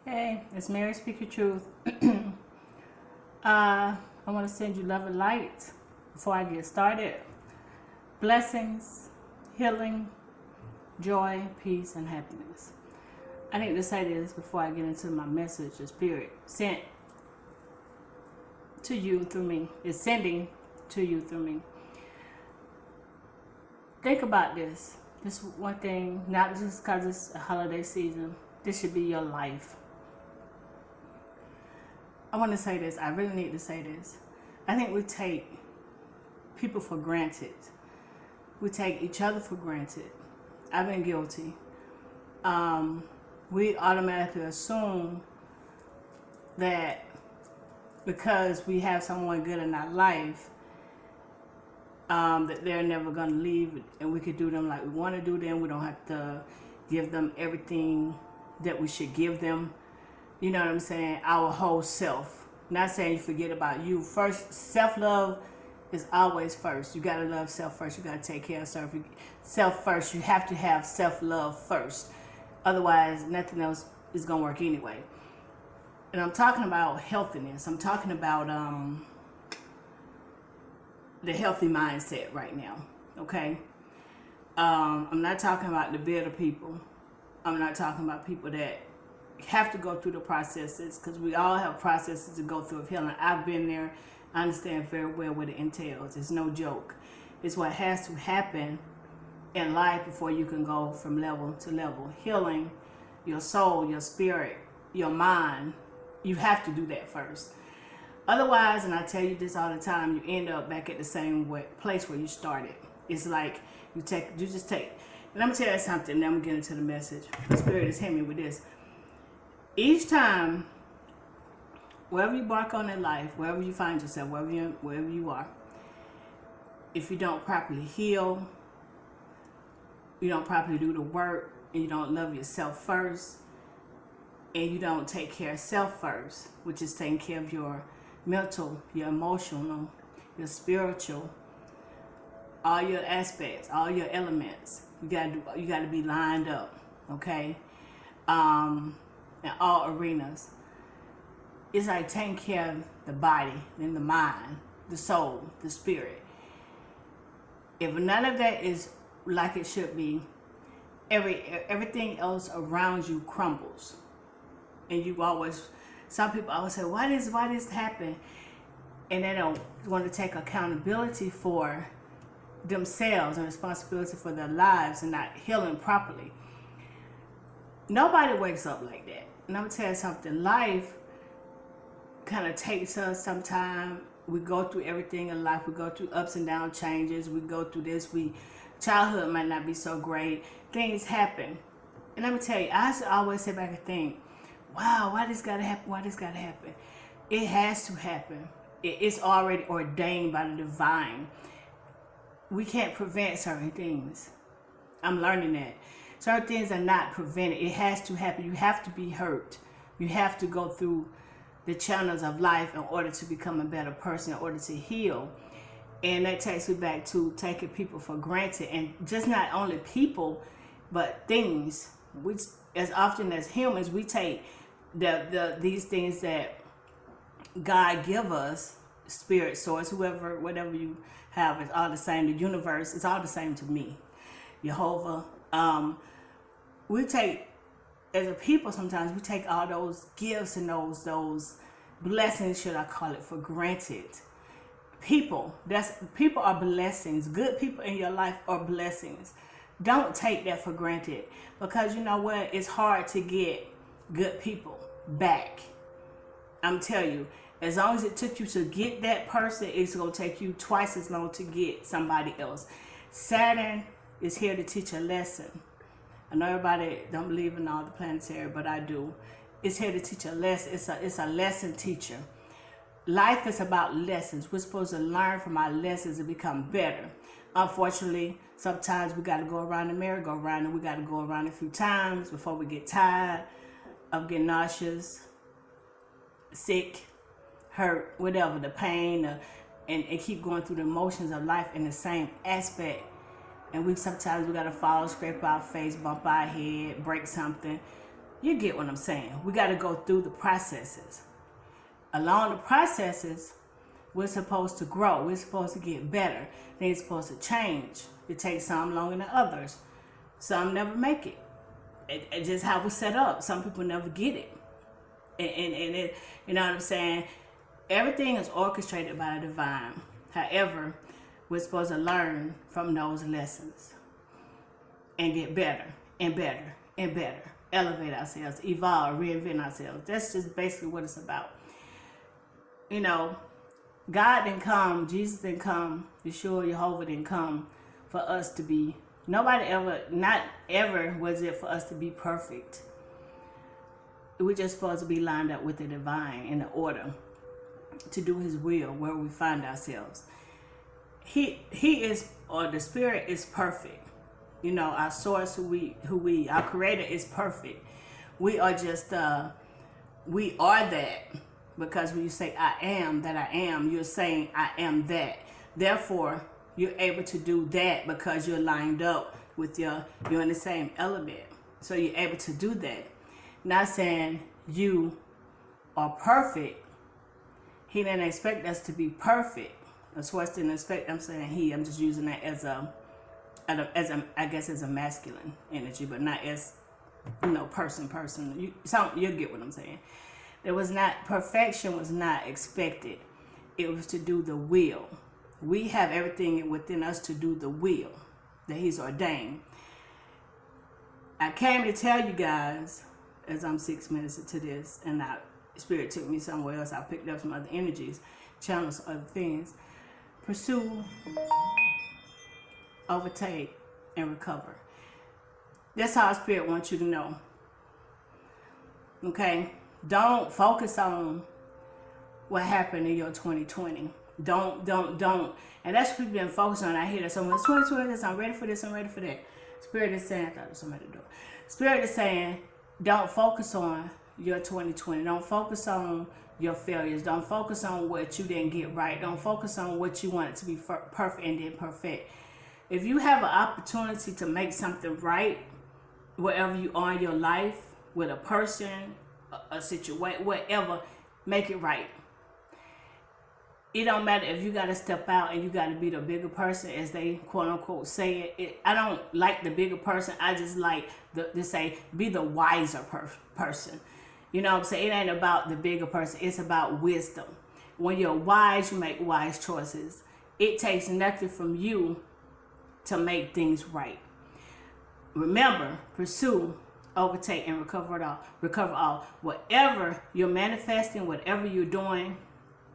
Hey, it's Mary Speak Your Truth. I want to send you love and light before I get started. Blessings, healing, joy, peace, and happiness. I need to say this before I get into my message. The Spirit sent to you through me. It's sending to you through me. Think about this. This one thing, not just because it's a holiday season. This should be your life. I want to say this. I really need to say this. I think we take people for granted. We take each other for granted. I've been guilty. We automatically assume that because we have someone good in our life, that they're never going to leave, and we could do them like we want to do them. We don't have to give them everything that we should give them. You know what I'm saying? Our whole self. Not saying you forget about you. First, self-love is always first. You got to love self first. You got to take care of self first. You have to have self-love first. Otherwise, nothing else is going to work anyway. And I'm talking about healthiness. I'm talking about the healthy mindset right now. Okay? I'm not talking about the bitter people. I'm not talking about people that have to go through the processes, because we all have processes to go through of healing. I've been there. I understand very well what it entails. It's no joke. It's what has to happen in life before you can go from level to level. Healing your soul, your spirit, your mind. You have to do that first. Otherwise, and I tell you this all the time, you end up back at the same place where you started. It's like you just take. And I'm gonna tell you something. Then I'm gonna get into the message. The Spirit is hitting me with this. Each time, wherever you embark on in life, wherever you find yourself, wherever you are, if you don't properly heal, you don't properly do the work, and you don't love yourself first, and you don't take care of self first, which is taking care of your mental, your emotional, your spiritual, all your aspects, all your elements. You gotta be lined up, okay? In all arenas. It's like taking care of the body, then the mind, the soul, the spirit. If none of that is like it should be, everything else around you crumbles. And some people always say, why this happen? And they don't want to take accountability for themselves and responsibility for their lives and not healing properly. Nobody wakes up like that. And I'm going to tell you something. Life kind of takes us sometime. We go through everything in life. We go through ups and down changes. We go through this. Childhood might not be so great. Things happen. And let me tell you, I always sit back and think, wow, why this got to happen? Why this got to happen? It has to happen. It's already ordained by the divine. We can't prevent certain things. I'm learning that. Certain things are not prevented. It has to happen. You have to be hurt. You have to go through the channels of life in order to become a better person, in order to heal. And that takes me back to taking people for granted. And just not only people, but things. Which, as often as humans, we take these things that God give us, spirit, source, whatever you have, it's all the same. The universe, it's all the same to me. Jehovah. We take, as a people, sometimes we take all those gifts and those blessings, should I call it, for granted. People are blessings. Good people in your life are blessings. Don't take that for granted, because you know what? It's hard to get good people back. I'm telling you, as long as it took you to get that person, it's going to take you twice as long to get somebody else. Saturn is here to teach a lesson. I know everybody don't believe in all the planetary, but I do. It's here to teach a lesson. It's a lesson teacher. Life is about lessons. We're supposed to learn from our lessons and become better. Unfortunately, sometimes we got to go around the merry-go-round, and we got to go around a few times before we get tired of getting nauseous, sick, hurt, whatever, the pain, and keep going through the emotions of life in the same aspect. And sometimes we gotta fall, scrape our face, bump our head, break something. You get what I'm saying? We got to go through the processes. Along the processes, we're supposed to grow. We're supposed to get better. Things supposed to change. It takes some longer than others. Some never make it. It's just how we set up. Some people never get it. And it, you know what I'm saying? Everything is orchestrated by the divine. However, we're supposed to learn from those lessons and get better and better and better. Elevate ourselves, evolve, reinvent ourselves. That's just basically what it's about. You know, God didn't come, Jesus didn't come, Yeshua, Jehovah didn't come for us to be, nobody ever, not ever was it for us to be perfect. We're just supposed to be lined up with the divine in the order to do his will where we find ourselves. He is, or the spirit is perfect. You know, our source, our creator is perfect. We are just, we are that. Because when you say I am that I am, you're saying I am that. Therefore, you're able to do that because you're lined up with you're in the same element. So you're able to do that. Not saying you are perfect. He didn't expect us to be perfect. The source didn't expect, I'm saying I'm just using that as I guess as a masculine energy, but not as, you know, person. You'll get what I'm saying. Perfection was not expected. It was to do the will. We have everything within us to do the will that he's ordained. I came to tell you guys, as I'm 6 minutes into this, and spirit took me somewhere else. I picked up some other energies, channels, other things. Pursue, overtake, and recover. That's how Spirit wants you to know. Okay? Don't focus on what happened in your 2020. Don't. And that's what we've been focused on. I hear that someone's 2020 this, I'm ready for this, I'm ready for that. Spirit is saying, I thought it was somebody at the door. Spirit is saying, don't focus on your 2020. Don't focus on your failures. Don't focus on what you didn't get right. Don't focus on what you want it to be perfect and then perfect. If you have an opportunity to make something right, wherever you are in your life, with a person, a situation, whatever, make it right. It don't matter if you got to step out and you got to be the bigger person, as they quote unquote say it. I don't like the bigger person. I just like to say be the wiser person. You know what I'm saying? It ain't about the bigger person. It's about wisdom. When you're wise, you make wise choices. It takes nothing from you to make things right. Remember, pursue, overtake, and recover all. Whatever you're manifesting, whatever you're doing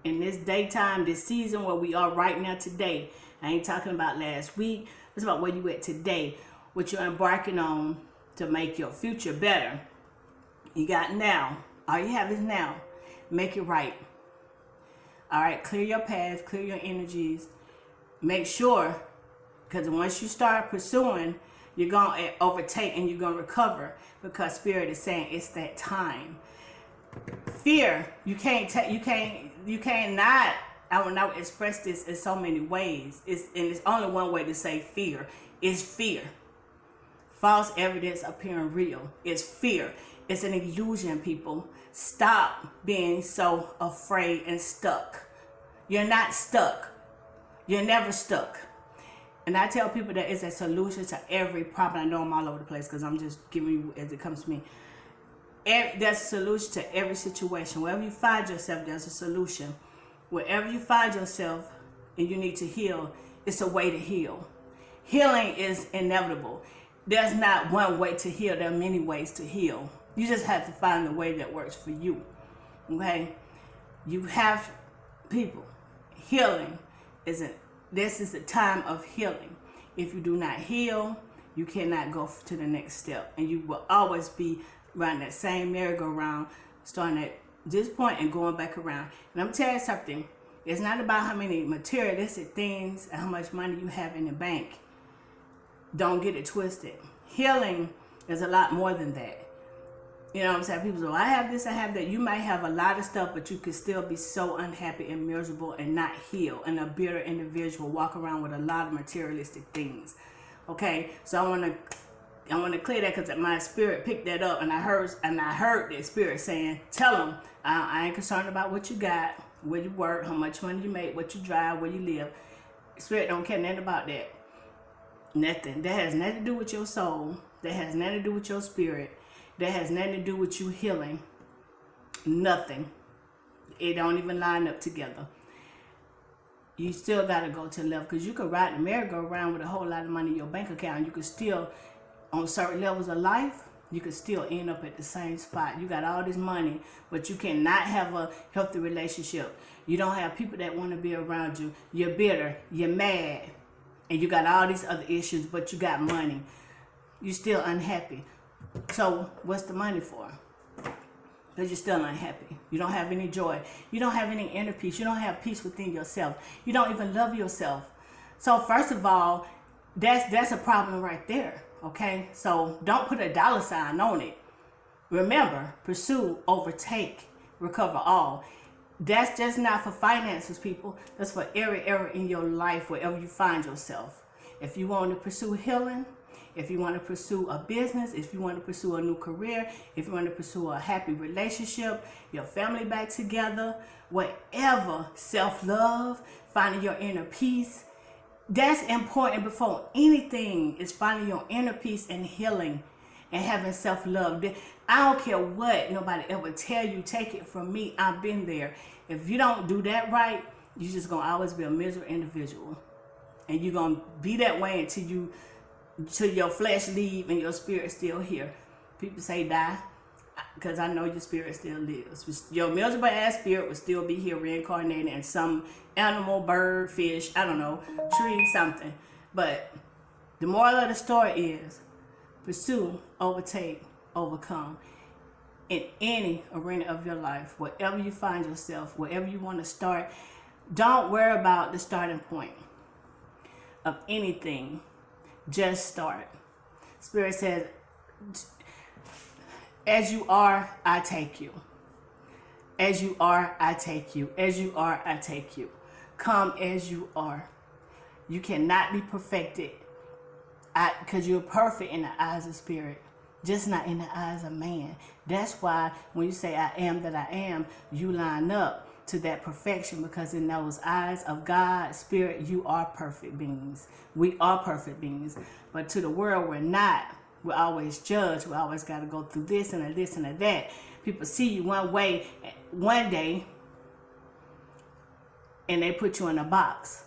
in this daytime, this season where we are right now today. I ain't talking about last week. It's about where you at today, what you're embarking on to make your future better. You got now. All you have is now. Make it right. All right, clear your path, clear your energies. Make sure, because once you start pursuing, you're going to overtake and you're going to recover, because Spirit is saying it's that time. Fear, you can't not, I will not express this in so many ways. It's only one way to say fear, is fear. False evidence appearing real. It's fear. It's an illusion, people. Stop being so afraid and stuck. You're not stuck. You're never stuck. And I tell people that it's a solution to every problem. I know I'm all over the place because I'm just giving you as it comes to me. There's a solution to every situation. Wherever you find yourself, there's a solution. Wherever you find yourself and you need to heal, it's a way to heal. Healing is inevitable. There's not one way to heal. There are many ways to heal. You just have to find the way that works for you. Okay? You have people. Healing this is a time of healing. If you do not heal, you cannot go to the next step. And you will always be around that same merry-go-round, starting at this point and going back around. And I'm telling you something. It's not about how many materialistic things and how much money you have in the bank. Don't get it twisted. Healing is a lot more than that. You know what I'm saying? People say, well, I have this, I have that. You might have a lot of stuff, but you could still be so unhappy and miserable and not heal. And a bitter individual walk around with a lot of materialistic things. Okay? So I want to I want to clear that because my spirit picked that up, and I heard the spirit saying, tell them, I ain't concerned about what you got, where you work, how much money you make, what you drive, where you live. Spirit don't care nothing about that. Nothing. That has nothing to do with your soul. That has nothing to do with your spirit. That has nothing to do with you healing. Nothing. It don't even line up together. You still got to go to the level, because you could ride the merry-go-round with a whole lot of money in your bank account. You could still, on certain levels of life, you could still end up at the same spot. You got all this money, but you cannot have a healthy relationship. You don't have people that want to be around you. You're bitter. You're mad. And you got all these other issues, but you got money. You're still unhappy. So what's the money for? Because you're still unhappy. You don't have any joy. You don't have any inner peace. You don't have peace within yourself. You don't even love yourself. So first of all, that's a problem right there. Okay? So don't put a dollar sign on it. Remember, pursue, overtake, recover all. That's just not for finances, people. That's for every area in your life, wherever you find yourself. If you want to pursue healing, if you want to pursue a business, if you want to pursue a new career, if you want to pursue a happy relationship, your family back together, whatever, self-love, finding your inner peace, that's important before anything is finding your inner peace and healing and having self-love. I don't care what nobody ever tell you. Take it from me. I've been there. If you don't do that right, you're just going to always be a miserable individual. And you're going to be that way until your flesh leave and your spirit still here. People say die, because I know your spirit still lives. Your miserable ass spirit will still be here reincarnated in some animal, bird, fish, I don't know, tree, something. But the moral of the story is pursue, overtake, overcome. In any arena of your life, wherever you find yourself, wherever you want to start, don't worry about the starting point of anything. Just start. Spirit says, as you are, I take you. As you are, I take you. As you are, I take you. Come as you are. You cannot be perfected, because you're perfect in the eyes of spirit, just not in the eyes of man. That's why when you say I am that I am, you line up to that perfection, because in those eyes of God, spirit, you are perfect beings. We are perfect beings. But to the world, we're not. We're always judged. We always got to go through this and a this and a that. People see you one way one day, and they put you in a box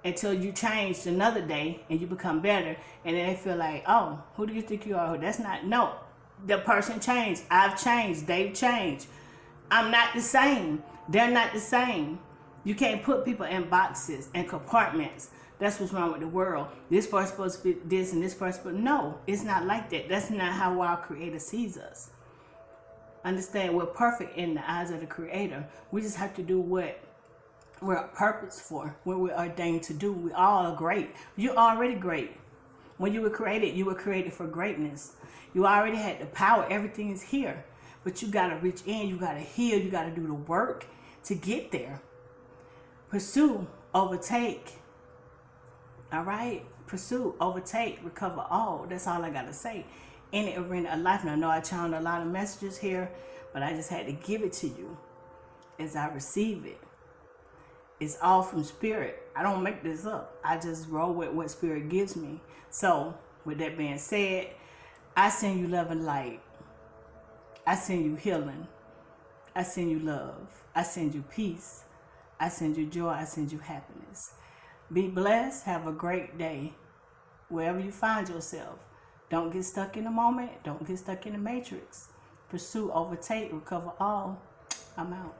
until you change another day and you become better, and then they feel like, oh, who do you think you are? That's not, no, the person changed. I've changed. They've changed. I'm not the same. They're not the same. You can't put people in boxes and compartments. That's what's wrong with the world. This person's supposed to be this and this person, but no, it's not like that. That's not how our Creator sees us. Understand, we're perfect in the eyes of the Creator. We just have to do what we're purposed for, what we're ordained to do. We all are great. You're already great. When you were created for greatness. You already had the power. Everything is here. But you got to reach in. You got to heal. You got to do the work to get there. Pursue, overtake. All right? Pursue, overtake, recover all. That's all I got to say. Any arena of life. Now, I know I channeled a lot of messages here, but I just had to give it to you as I receive it. It's all from spirit. I don't make this up. I just roll with what spirit gives me. So, with that being said, I send you love and light. I send you healing. I send you love. I send you peace. I send you joy. I send you happiness. Be blessed. Have a great day. Wherever you find yourself. Don't get stuck in the moment. Don't get stuck in the matrix. Pursue, overtake, recover all. I'm out.